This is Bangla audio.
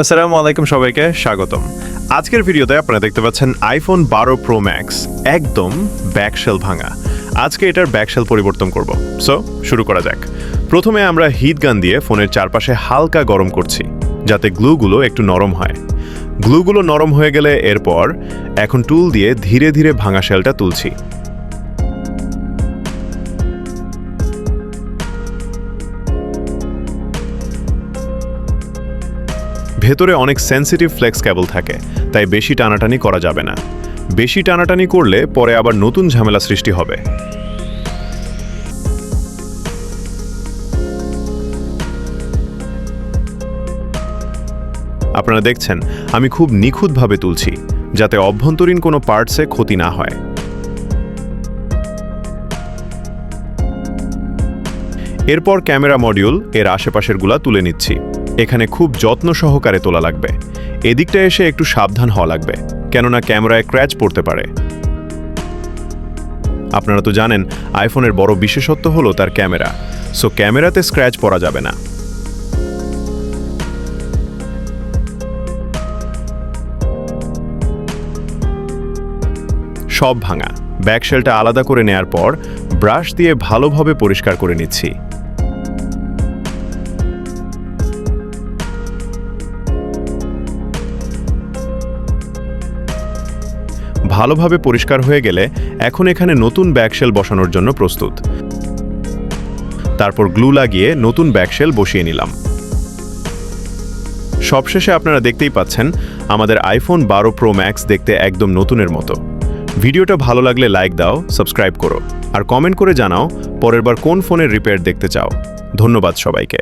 আসসালামু আলাইকুম সবাইকে স্বাগতম। আজকের ভিডিওতে আপনারা দেখতে পাচ্ছেন আইফোন 12 প্রো ম্যাক্স একদম ব্যাকশেল ভাঙা। আজকে এটার ব্যাকশেল পরিবর্তন করব। সো শুরু করা যাক। প্রথমে আমরা হিট গান দিয়ে ফোনের চারপাশে হালকা গরম করছি যাতে গ্লুগুলো একটু নরম হয়। গ্লুগুলো নরম হয়ে গেলে এরপর এখন টুল দিয়ে ধীরে ধীরে ভাঙা শেলটা তুলছি। ভেতরে অনেক সেন্সিটিভ ফ্লেক্স কেবল থাকে, তাই বেশি টানাটানি করা যাবে না। বেশি টানাটানি করলে পরে আবার নতুন ঝামেলা সৃষ্টি হবে। আপনারা দেখছেন আমি খুব নিখুঁতভাবে তুলছি যাতে অভ্যন্তরীণ কোনো পার্টসে ক্ষতি না হয়। এরপর ক্যামেরা মডিউল এর আশেপাশেরগুলা তুলে নিচ্ছি। এখানে খুব যত্ন সহকারে তোলা লাগবে। এদিকটা এসে একটু সাবধান হওয়া লাগবে, কেননা ক্যামেরায় ক্র্যাচ পড়তে পারে। আপনারা তো জানেন আইফোনের বড় বিশেষত্ব হলো তার ক্যামেরা, সো ক্যামেরাতে স্ক্র্যাচ পড়া যাবে না। সব ভাঙা ব্যাকশেলটা আলাদা করে নেয়ার পর ব্রাশ দিয়ে ভালোভাবে পরিষ্কার করে নিচ্ছি। ভালোভাবে পরিষ্কার হয়ে গেলে এখন এখানে নতুন ব্যাকশেল বসানোর জন্য প্রস্তুত। তারপর গ্লু লাগিয়ে নতুন ব্যাকশেল বসিয়ে নিলাম। সবশেষে আপনারা দেখতেই পাচ্ছেন আমাদের আইফোন 12 প্রো ম্যাক্স দেখতে একদম নতুনের মতো। ভিডিওটা ভালো লাগলে লাইক দাও, সাবস্ক্রাইব করো আর কমেন্ট করে জানাও পরের বার কোন ফোনের রিপেয়ার দেখতে চাও। ধন্যবাদ সবাইকে।